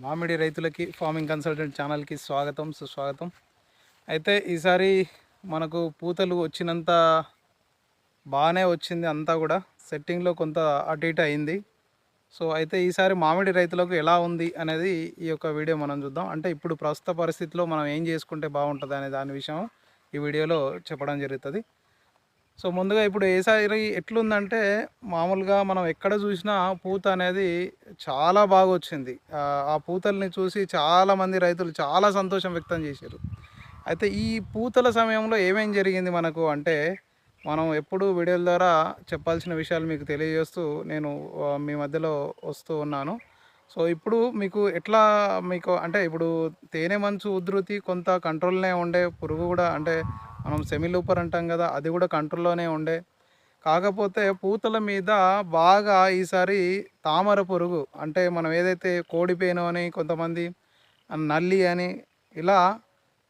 మామిడి రైతులకి farming consultant ఛానల్కి స్వాగతం సుస్వాగతం. అయితే ఈసారి మనకు పూతలు వచ్చినంత బాగానే వచ్చింది, అంతా కూడా సెట్టింగ్లో కొంత అటు ఇటు అయింది. సో అయితే ఈసారి మామిడి రైతులకు ఎలా ఉంది అనేది ఈ యొక్క వీడియో మనం చూద్దాం. అంటే ఇప్పుడు ప్రస్తుత పరిస్థితిలో మనం ఏం చేసుకుంటే బాగుంటుంది అనే దాని విషయం ఈ వీడియోలో చెప్పడం జరుగుతుంది. సో ముందుగా ఇప్పుడు ఏసారి ఎట్లుందంటే మామూలుగా మనం ఎక్కడ చూసినా పూత అనేది చాలా బాగా వచ్చింది. ఆ పూతల్ని చూసి చాలామంది రైతులు చాలా సంతోషం వ్యక్తం చేశారు. అయితే ఈ పూతల సమయంలో ఏమేం జరిగింది మనకు అంటే, మనం ఎప్పుడూ వీడియోల ద్వారా చెప్పాల్సిన విషయాలు మీకు తెలియజేస్తూ నేను మీ మధ్యలో వస్తూ ఉన్నాను. సో ఇప్పుడు మీకు ఎట్లా మీకు అంటే ఇప్పుడు తేనె మంచు ఉధృతి కొంత కంట్రోల్‌లోనే ఉండే, పురుగు కూడా అంటే మనం సెమీ లూపర్ అంటాం కదా! అది కూడా కంట్రోల్‌లోనే ఉండే. కాకపోతే పూతల మీద బాగా ఈసారి తామర పురుగు అంటే మనం ఏదైతే కోడిపేను అని కొంతమంది నల్లి అని ఇలా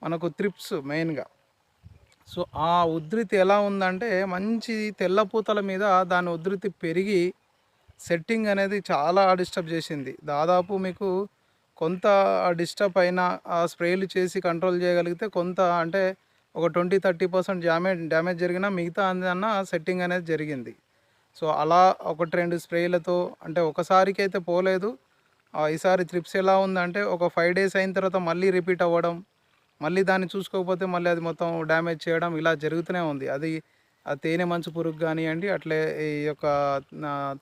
మనకు త్రిప్స్ మెయిన్‌గా. సో ఆ ఉధృతి ఎలా ఉందంటే మంచి తెల్ల పూతల మీద దాని ఉధృతి పెరిగి సెట్టింగ్ అనేది చాలా డిస్టర్బ్ చేసింది. దాదాపు మీకు కొంత డిస్టర్బ్ అయినా ఆ స్ప్రేలు చేసి కంట్రోల్ చేయగలిగితే కొంత అంటే ఒక 20-30% డ్యామేజ్ జరిగినా మిగతా అందన్నా సెట్టింగ్ అనేది జరిగింది. సో అలా 1, 2 స్ప్రేలతో అంటే ఒకసారికైతే పోలేదు. ఈసారి త్రిప్స్ ఎలా ఉందంటే ఒక 5 డేస్ అయిన తర్వాత మళ్ళీ రిపీట్ అవ్వడం, మళ్ళీ దాన్ని చూసుకోకపోతే మళ్ళీ అది మొత్తం డ్యామేజ్ చేయడం ఇలా జరుగుతూనే ఉంది. అది ఆ తేనె మంచు పురుగు గానియండి, అట్లే ఈ యొక్క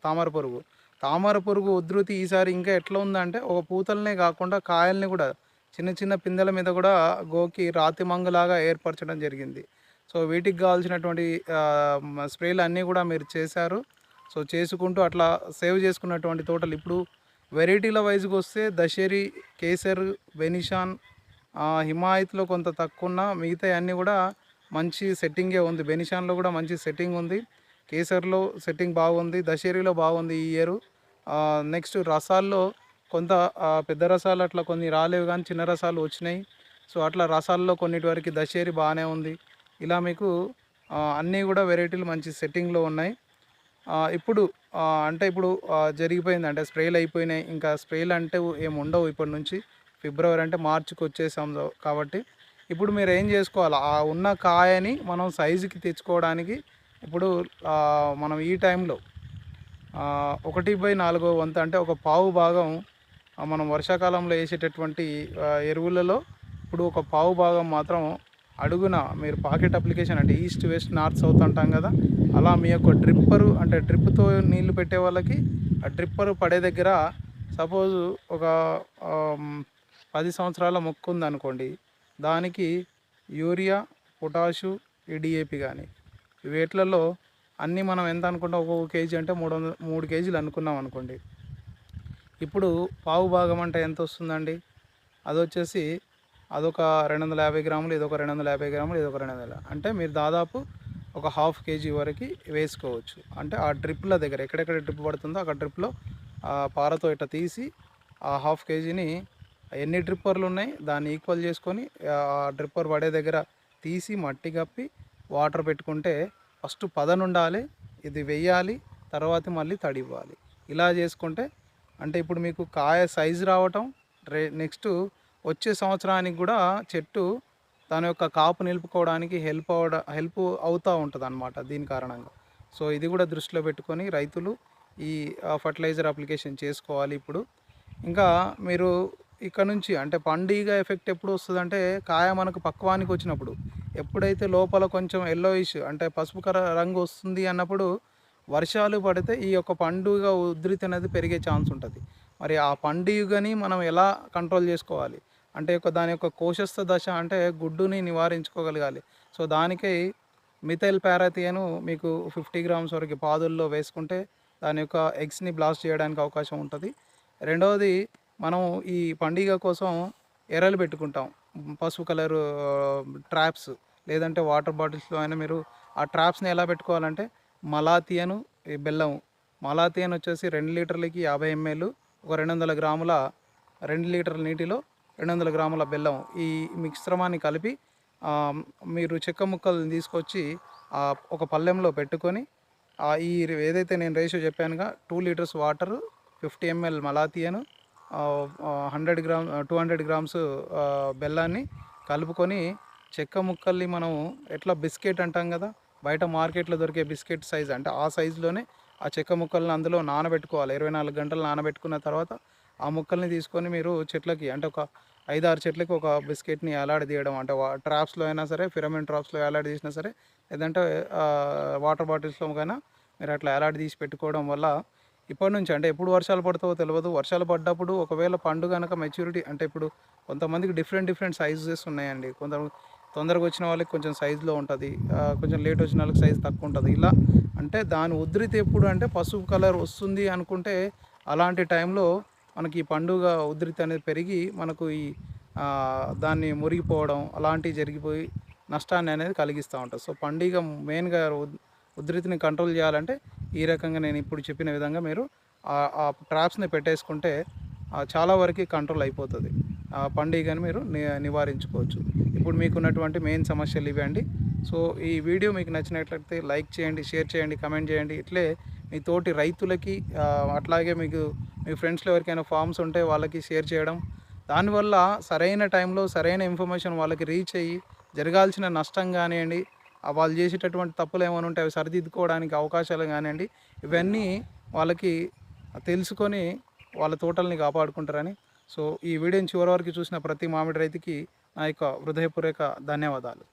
తామర పురుగు. తామర పురుగు ఉధృతి ఈసారి ఇంకా ఎట్లా ఉందంటే, ఒక పూతలనే కాకుండా కాయల్ని కూడా చిన్న చిన్న పిందెల మీద కూడా గోకి రాతి మంగులాగా ఏర్పరచడం జరిగింది. సో వీటికి కావాల్సినటువంటి స్ప్రేలు అన్నీ కూడా మీరు చేశారు. సో చేసుకుంటూ అట్లా సేవ్ చేసుకున్నటువంటి తోటలు ఇప్పుడు వెరైటీల వైజ్‌గా వస్తే దశేరి, కేసర్, బెనిషాన్, హిమాయత్‌లో కొంత తక్కువున్నా మిగతాయన్నీ గూడా మంచి సెట్టింగే ఉంది. బెనిషాన్‌లో గూడా మంచి సెట్టింగ్ ఉంది. కేసర్‌లో సెట్టింగ్ బాగుంది. దశేరిలో బాగుంది ఈ ఇయరు. నెక్స్ట్ రసాల్లో కొంత పెద్ద రసాలు అట్లా కొన్ని రాలేవు గానీ చిన్న రసాలు వచ్చినాయి. సో అట్లా రసాల్లో కొన్నిటి వరకి దశేరి బానే ఉంది. ఇలా మీకు అన్నీ గూడా వెరైటీలు మంచి సెట్టింగ్‌లో ఉన్నాయి. ఇప్పుడు అంటే ఇప్పుడు జరిగిపోయింది. అంటే స్ప్రేలు అయిపోయినాయి. ఇంకా స్ప్రేలు అంటే ఏమి ఉండవు ఇప్పటి నుంచి. ఫిబ్రవరి అంటే మార్చికి వచ్చేసాం కాబట్టి ఇప్పుడు మీరు ఏం చేసుకోవాలి, ఆ ఉన్న కాయని మనం సైజుకి తెచ్చుకోవడానికి ఇప్పుడు మనం ఈ టైంలో 1/4 వంతు అంటే ఒక పావు భాగం మనం వర్షాకాలంలో వేసేటటువంటి ఎరువులలో ఇప్పుడు ఒక పావు భాగం మాత్రం అడుగున మీరు పాకెట్ అప్లికేషన్ అంటే ఈస్ట్ వెస్ట్ నార్త్ సౌత్ అంటాం కదా, అలా మీ యొక్క డ్రిప్పరు అంటే డ్రిప్తో నీళ్లు పెట్టే వాళ్ళకి ఆ డ్రిప్పరు పడే దగ్గర సపోజు ఒక 10 సంవత్సరాల మొక్క ఉందనుకోండి, దానికి యూరియా, పొటాషు, ఈ డిఏపి కానీ వీటిలలో అన్నీ మనం ఎంత అనుకుంటాం, ఒక్కొక్క కేజీ అంటే 3 కేజీలు అనుకున్నాం అనుకోండి. ఇప్పుడు పావు భాగం అంటే ఎంత వస్తుందండి? అదొచ్చేసి అదొక 250 గ్రాములు, ఇదొక 250 గ్రాములు, ఇదొక 200, అంటే మీరు దాదాపు ఒక హాఫ్ కేజీ వరకు వేసుకోవచ్చు. అంటే ఆ డ్రిప్ల దగ్గర ఎక్కడెక్కడ డ్రిప్ పడుతుందో అక్కడ డ్రిప్లో పారతో ఇట్లా తీసి ఆ హాఫ్ కేజీని ఎన్ని డ్రిప్పర్లు ఉన్నాయి దాన్ని ఈక్వల్ చేసుకొని ఆ డ్రిప్పర్ పడే దగ్గర తీసి మట్టి కప్పి వాటర్ పెట్టుకుంటే ఫస్ట్ పదనుండాలి, ఇది వెయ్యాలి, తర్వాత మళ్ళీ తడివ్వాలి. ఇలా చేసుకుంటే అంటే ఇప్పుడు మీకు కాయ సైజు రావటం, నెక్స్ట్ వచ్చే సంవత్సరానికి కూడా చెట్టు తన యొక్క కాపు నిలుపుకోవడానికి హెల్ప్ అవుతూ ఉంటుంది అన్నమాట దీని కారణంగా. సో ఇది కూడా దృష్టిలో పెట్టుకొని రైతులు ఈ ఫర్టిలైజర్ అప్లికేషన్ చేసుకోవాలి ఇప్పుడు. ఇంకా మీరు ఇక్కడ నుంచి అంటే పండుగ ఎఫెక్ట్ ఎప్పుడు వస్తుందంటే కాయ మనకు పక్వానికి వచ్చినప్పుడు, ఎప్పుడైతే లోపల కొంచెం ఎల్లోయిష్ అంటే పసుపు రంగు వస్తుంది అన్నప్పుడు వర్షాలు పడితే ఈ యొక్క పండుగ ఉధృతి అనేది పెరిగే ఛాన్స్ ఉంటుంది. మరి ఆ పండుగని మనం ఎలా కంట్రోల్ చేసుకోవాలి అంటే దాని యొక్క కోశస్థ దశ అంటే గుడ్డుని నివారించుకోగలగాలి. సో దానికై మిథైల్ పారాథియను మీకు 50 గ్రామ్స్ వరకు పాదుల్లో వేసుకుంటే దాని యొక్క ఎగ్స్ని బ్లాస్ట్ చేయడానికి అవకాశం ఉంటుంది. రెండవది, మనం ఈ పండుగ కోసం ఎరలు పెట్టుకుంటాం, పసుపు కలరు ట్రాప్స్, లేదంటే వాటర్ బాటిల్స్లో అయినా మీరు ఆ ట్రాప్స్ని ఎలా పెట్టుకోవాలంటే మలాథియను, ఈ బెల్లం. మలాథియన్ వచ్చేసి 2 లీటర్లకి 50 ఎంఎల్, ఒక 200 గ్రాముల 2 లీటర్ల నీటిలో 200 గ్రాముల బెల్లం ఈ మిశ్రమాన్ని కలిపి మీరు చెక్క ముక్కలను తీసుకొచ్చి ఒక పళ్ళెంలో పెట్టుకొని ఈ ఏదైతే నేను రేషియో చెప్పానుగా 2 litres water, 50 ML malathion, 100 gram 200 grams బెల్లాన్ని కలుపుకొని చెక్క ముక్కల్ని మనం ఎట్లా బిస్కెట్ అంటాం కదా, బయట మార్కెట్లో దొరికే బిస్కెట్ సైజ్ అంటే ఆ సైజులోనే ఆ చెక్క ముక్కల్ని అందులో నానబెట్టుకోవాలి. 24 గంటలు నానబెట్టుకున్న తర్వాత ఆ ముక్కల్ని తీసుకొని మీరు చెట్లకి అంటే ఒక 5-6 చెట్లకి ఒక బిస్కెట్ని వేలాడదీయడం. అంటే ట్రాప్స్లో అయినా సరే, పిరమిడ్ ట్రాప్స్లో వేలాడదీసినా సరే, లేదంటే వాటర్ బాటిల్స్లో కైనా మీరు అట్లా వేలాడదీసి పెట్టుకోవడం వల్ల ఇప్పటి నుంచి అంటే ఎప్పుడు వర్షాలు పడతావో తెలియదు. వర్షాలు పడ్డప్పుడు ఒకవేళ పండు కనుక మెచ్యూరిటీ అంటే ఇప్పుడు కొంతమందికి డిఫరెంట్ సైజెస్ ఉన్నాయండి. తొందరగా వచ్చిన వాళ్ళకి కొంచెం సైజులో ఉంటుంది, కొంచెం లేట్ వచ్చిన వాళ్ళకి సైజు తక్కువ ఉంటుంది. ఇలా అంటే దాని ఉధృతి ఎప్పుడు అంటే పసుపు కలర్ వస్తుంది అనుకుంటే అలాంటి టైంలో మనకి ఈ పండుగ ఉధృతి అనేది పెరిగి మనకు ఈ దాన్ని మురిగిపోవడం అలాంటివి జరిగిపోయి నష్టాన్ని అనేది కలిగిస్తూ ఉంటుంది. సో పండుగ మెయిన్గా ఉధృతిని కంట్రోల్ చేయాలంటే ఈ రకంగా నేను ఇప్పుడు చెప్పిన విధంగా మీరు ఆ ట్రాప్స్ని పెట్టేసుకుంటే చాలా వరకు కంట్రోల్ అయిపోతుంది. ఆ పండుగని మీరు నివారించుకోవచ్చు. ఇప్పుడు మీకున్నటువంటి మెయిన్ సమస్యలు ఇవే అండి. సో ఈ వీడియో మీకు నచ్చినట్లయితే లైక్ చేయండి, షేర్ చేయండి, కమెంట్ చేయండి. ఇట్లే మీ తోటి రైతులకి అట్లాగే మీకు మీ ఫ్రెండ్స్లో ఎవరికైనా ఫార్మ్స్ ఉంటే వాళ్ళకి షేర్ చేయడం. దానివల్ల సరైన టైంలో సరైన ఇన్ఫర్మేషన్ వాళ్ళకి రీచ్ అయ్యి జరగాల్సిన నష్టం కానివ్వండి, వాళ్ళు చేసేటటువంటి తప్పులు ఏమైనా ఉంటే అవి సరిదిద్దుకోవడానికి అవకాశాలు కానివ్వండి, ఇవన్నీ వాళ్ళకి తెలుసుకొని వాళ్ళ తోటల్ని కాపాడుకుంటారని. సో ఈ వీడియోని చివరి వరకు చూసిన ప్రతి మామిడి రైతుకి నా యొక్క హృదయపూర్వక ధన్యవాదాలు.